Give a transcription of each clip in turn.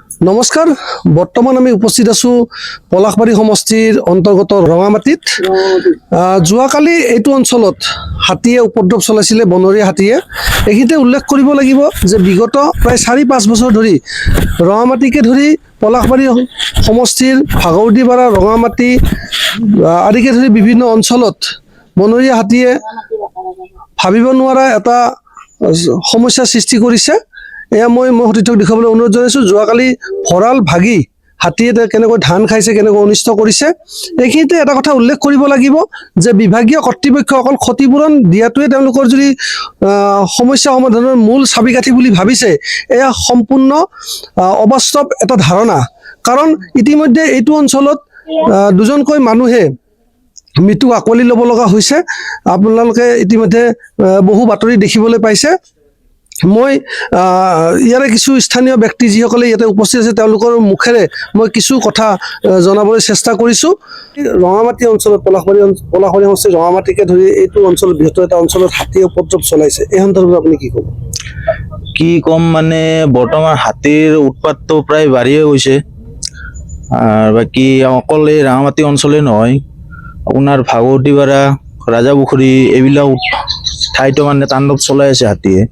নমস্কাৰ বৰ্তমান আমি উপস্থিত আছো পলাশবাৰী সমষ্টিৰ অন্তৰ্গত ৰঙামাটিত যোৱাকালি এইটো অঞ্চলত হাতীয়ে উপদ্ৰৱ চলাইছিলে বনৰীয়া হাতীয়ে এইখিনিতে উল্লেখ কৰিব লাগিব যে বিগত প্ৰায় ৪-৫ বছৰ ধৰি ৰঙামাটিকে ধৰি পলাশবাৰী সমষ্টিৰ ভাগৱতীপাৰা ৰঙামাটি আদিকে ধৰি বিভিন্ন অঞ্চলত বনৰীয়া হাতীয়ে ভাবিব নোৱাৰা এটা সমস্যাৰ সৃষ্টি কৰিছে। এয়া মই সতীৰ্থক দেখুৱাবলৈ অনুৰোধ জনাইছোঁ। যোৱাকালি ভঁৰাল ভাগি হাতীয়ে কেনেকৈ ধান খাইছে, কেনেকৈ অনিষ্ট কৰিছে, এইখিনিতে এটা কথা উল্লেখ কৰিব লাগিব যে বিভাগীয় কৰ্তৃপক্ষ অকল ক্ষতিপূৰণ দিয়াটোৱে তেওঁলোকৰ যদি সমস্যা সমাধানৰ মূল চাবিকাঠি বুলি ভাবিছে, এয়া সম্পূৰ্ণ অবাস্তৱ এটা ধাৰণা। কাৰণ ইতিমধ্যে এইটো অঞ্চলত দুজনকৈ মানুহে মৃত্যু আঁকোৱালি ল'ব লগা হৈছে। আপোনালোকে ইতিমধ্যে বহু বাতৰি দেখিবলৈ পাইছে। মই ইয়াৰে কিছু স্থানীয় ব্যক্তি যিসকলে ইয়াতে উপস্থিত আছে তেওঁলোকৰ মুখেৰে মই কিছু কথা জনাবলৈ চেষ্টা কৰিছোঁ। ৰঙামাটি অঞ্চলত পলাশবাৰী সমষ্টিৰ ৰঙামাটিকে ধৰি এইটো অঞ্চলত বৃহত্তৰ এটা অঞ্চলত হাতীয়ে উপদ্ৰৱ চলাইছে, এই সন্দৰ্ভত আপুনি কি ক'ব? কি ক'ম মানে বৰ্তমান হাতীৰ উৎপাতটো প্ৰায় বাঢ়িয়ে গৈছে। আৰু বাকী অকল এই ৰাঙামাটি অঞ্চলেই নহয়, আপোনাৰ ভাগৱতীপাৰা, ৰাজাপুখুৰী এইবিলাক ঠাইতো মানে তাণ্ডৱ চলাই আছে হাতীয়ে।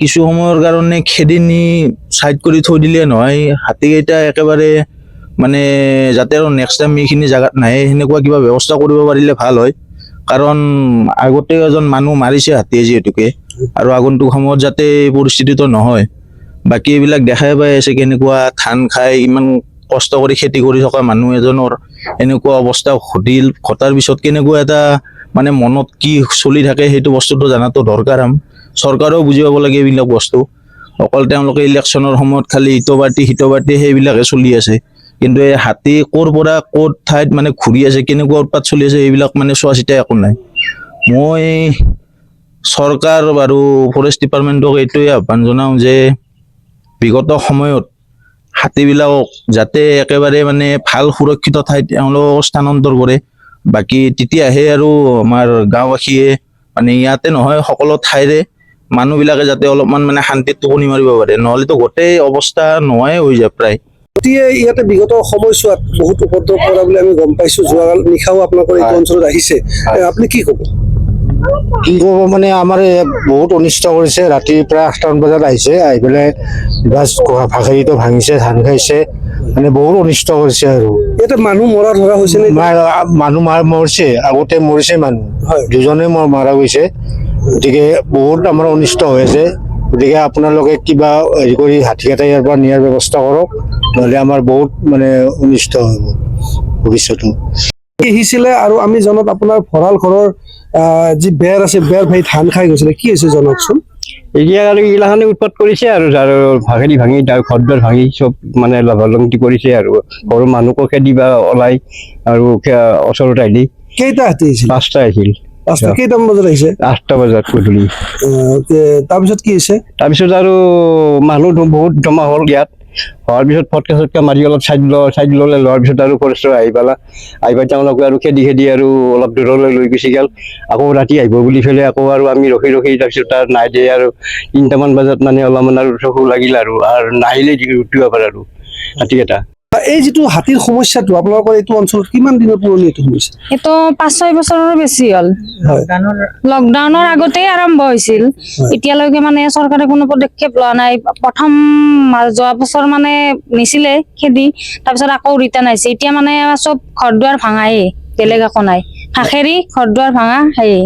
কিছু সময়ৰ কাৰণে খেদি নি চাইড কৰি থৈ দিলে নহয়, হাতীকেইটা একেবাৰে মানে যাতে আৰু নেক্সট টাইম এইখিনি জেগাত নাহে সেনেকুৱা কিবা ব্যৱস্থা কৰিব পাৰিলে ভাল হয়। কাৰণ আগতে এজন মানুহ মাৰিছে হাতীয়ে যিহেতুকে, আৰু আগন্তুক সময়ত যাতে এই পৰিস্থিতিটো নহয়। বাকী এইবিলাক দেখাই পাই আছে কেনেকুৱা ধান খাই ইমান কষ্ট কৰি খেতি কৰি থকা মানুহ এজনৰ এনেকুৱা অৱস্থা ঘটাৰ পিছত কেনেকুৱা এটা মানে মনত কি চলি থাকে সেইটো বস্তুটো জনাটো দৰকাৰ। চৰকাৰেও বুজি পাব লাগে এইবিলাক বস্তু। অকল তেওঁলোকে ইলেকশ্যনৰ সময়ত খালি হিতবাৰ্তি সেইবিলাকে চলি আছে, কিন্তু এই হাতী ক'ৰ পৰা ক'ত ঠাইত মানে ঘূৰি আছে, কেনেকুৱা উৎপাত চলি আছে এইবিলাক মানে চোৱা চিতা একো নাই। মই চৰকাৰ আৰু ফৰেষ্ট ডিপাৰ্টমেণ্টক এইটোৱে আহ্বান জনাওঁ যে বিগত সময়ত হাতীবিলাকক যাতে একেবাৰে মানে ভাল সুৰক্ষিত ঠাইত তেওঁলোকক স্থানান্তৰ কৰে। বাকী তেতিয়াহে আৰু আমাৰ গাঁওবাসীয়ে মানে ইয়াতে নহয় সকলো ঠাইৰে মানুহবিলাকে যাতে অলপমান মানে শান্তিত টোপনি মাৰিব পাৰে, নহ'লেতো গোটেই অৱস্থা নোহোৱাই হৈ যায় প্ৰায়। হাতীয়ে ইয়াতে বিগত সময়ছোৱাত বহুত উপদ্ৰৱ কৰা বুলি আমি গম পাইছোঁ। যোৱা নিশাও আপোনালোকৰ এইটো অঞ্চলত আহিছে, আপুনি কি ক'ব? কি ক'ব মানে আমাৰ বহুত অনিষ্ট কৰিছে। ৰাতি প্ৰায় 8টামান বজাত আহিছে, আহি পেলাই গাছ ভাগিটো ভাঙিছে, ধান খাইছে, মানে বহুত অনিষ্ট কৰিছে। আৰু ইয়াতে মানুহ মৰা ধৰা হৈছে নে? মানুহ মৰিছে, আগতে মৰিছে মানুহ, দুজনে মাৰা গৈছে। গতিকে বহুত আমাৰ অনিষ্ট হৈ আছে। গতিকে আপোনালোকে কিবা হেৰি কৰি হাতীকেইটা ইয়াৰ পৰা নিয়াৰ ব্যৱস্থা কৰক, নহ'লে আমাৰ বহুত মানে অনিষ্ট হ'ব ভৱিষ্যতো। আহিছিলে আৰু আমি জনাত আপোনাৰ ভঁৰাল ঘৰৰ যি বেৰ আছে, বেৰ ভাঙি ধান খাই গৈছিলে, কি হৈছে জনাওকচোন। এতিয়া আৰু এইগিলাখানে উৎপাত কৰিছে আৰু ভাঙি ঘৰ দুৱাৰ ভাঙি চব মানে লভালংটি কৰিছে আৰু ঘৰৰ মানুহকো খেদি বা ওলাই আৰু ওচৰত আহিলি। কেইটা হাতী আহিছিল? 5টা আহিছিল। কেইটামান বজাত আহিছে? 8টা বজাত গধূলি। তাৰপিছত কি হৈছে? তাৰপিছত আৰু মানুহ বহুত জমা হ'ল ইয়াত। হোৱাৰ পিছত ফটকা চটকা মাৰি অলপ চাইড ল'লে, লোৱাৰ পিছত আৰু ফৰেষ্টৰ আহি পাই তেওঁলোকে আৰু খেদি আৰু অলপ দূৰলৈ লৈ গুচি গ'ল। আকৌ ৰাতি আহিব বুলি পেলাই আকৌ আৰু আমি ৰখি তাৰপিছত তাৰ নাই দিয়ে আৰু 3টামান বজাত মানে অলপমান আৰু চকু লাগিল আৰু নাহিলে উঠিব পাৰে আৰু হাতীকেইটা। এই যিটো হাতীৰ সমস্যাটো আপোনালোকৰ এইটো অঞ্চলত কিমান দিনৰ পুৰণি এইটো সমস্যা? এইটো 5-6 বছৰৰ বেছি হ'ল। লকডাউনৰ আগতেই আৰম্ভ হৈছিল, এতিয়ালৈকে মানে চৰকাৰে কোনো পদক্ষেপ লোৱা নাই। প্ৰথম যোৱা বছৰ মানে নিছিলে খেদি, তাৰপিছত আকৌ ৰিটাৰ্ণ আহিছে। এতিয়া মানে চব ঘৰ দুৱাৰ ভাঙায়ে, বেলেগ একো নাই। ফাঁখেৰি ঘৰ দুৱাৰ ভাঙা সেয়ে।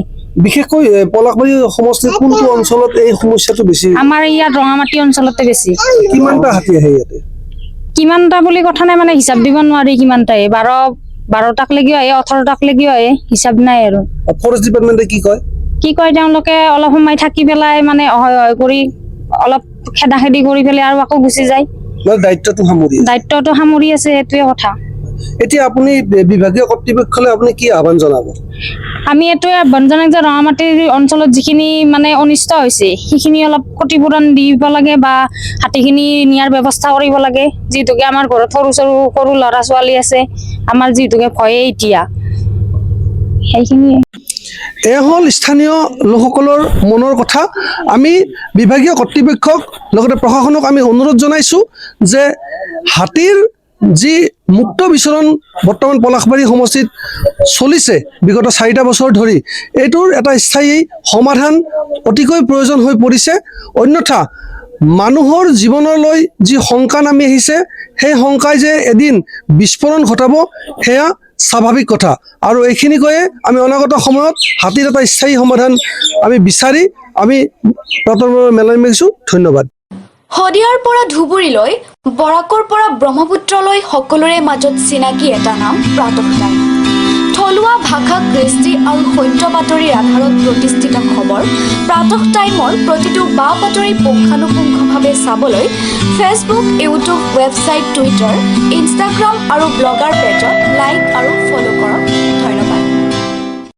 বিশেষকৈ পলাশবাৰী সমষ্টিৰ কোনটো অঞ্চলত এই সমস্যাটো বেছি? আমাৰ ইয়াত ৰঙামাটি অঞ্চলতে বেছি। কিমানটা হাতী আহে ইয়াতে? কিমানটা বুলি কথা নাই, মানে হিচাপ দিব নোৱাৰি কিমানটাই। 12টাক লেগিও আহে, 18টাক লেগিও আহে, হিচাপ নাই আৰু। ফৰেষ্ট ডিপাৰ্টমেণ্টে কি কয়? তেওঁলোকে অলপ সময় থাকি পেলাই মানে অহয় কৰি অলপ খেদি কৰি পেলাই আৰু আকৌ গুচি যায়। দায়িত্বটো সামৰি আছে, সেইটোৱে কথা। এতিয়া আপুনি বিভাগীয় কৰ্তৃপক্ষলৈ আপুনি কি আহ্বান জনাব? আমি এইটোৱে আহ্বান জনাম যে ৰঙামাটিৰ অঞ্চলত যিখিনি মানে অনিষ্ট হৈছে সেইখিনি অলপ ক্ষতিপূৰণ দিব লাগে বা হাতীখিনি নিয়াৰ ব্যৱস্থা কৰিব লাগে। যিহেতুকে আমাৰ ঘৰত সৰু ল'ৰা ছোৱালী আছে, আমাৰ যিহেতুকে ভয়ে এতিয়া সেইখিনিয়ে। এয়া হ'ল স্থানীয় লোকসকলৰ মনৰ কথা। আমি বিভাগীয় কৰ্তৃপক্ষক লগতে প্ৰশাসনক আমি অনুৰোধ জনাইছোঁ যে হাতীৰ যি মুক্ত বিচৰণ বৰ্তমান পলাশবাৰী সমষ্টিত চলিছে বিগত 4টা বছৰ ধৰি, এইটোৰ এটা স্থায়ী সমাধান অতিকৈ প্ৰয়োজন হৈ পৰিছে। অন্যথা মানুহৰ জীৱনলৈ যি শংকা নামি আহিছে, সেই শংকাই যে এদিন বিস্ফোৰণ ঘটাব সেয়া স্বাভাৱিক কথা। আৰু এইখিনি কৈয়ে আমি অনাগত সময়ত হাতীৰ এটা স্থায়ী সমাধান আমি বিচাৰি আমি মেলানি মাৰিছোঁ। ধন্যবাদ। শদিয়াৰ পৰা ধুবুৰীলৈ, বৰাকৰ পৰা ব্ৰহ্মপুত্ৰলৈ সকলোৰে মাজত চিনাকি এটা নাম প্ৰাতঃ টাইম। থলুৱা ভাষা, কৃষ্টি আৰু সত্য বাতৰিৰ আধাৰত প্ৰতিষ্ঠিত খবৰ প্ৰাতঃ টাইমৰ প্ৰতিটো বা বাতৰি পুংখানুপুংখভাৱে চাবলৈ Facebook, YouTube, website, Twitter, Instagram আৰু ব্লগাৰ পেজত লাইক আৰু ফ'ল' কৰক।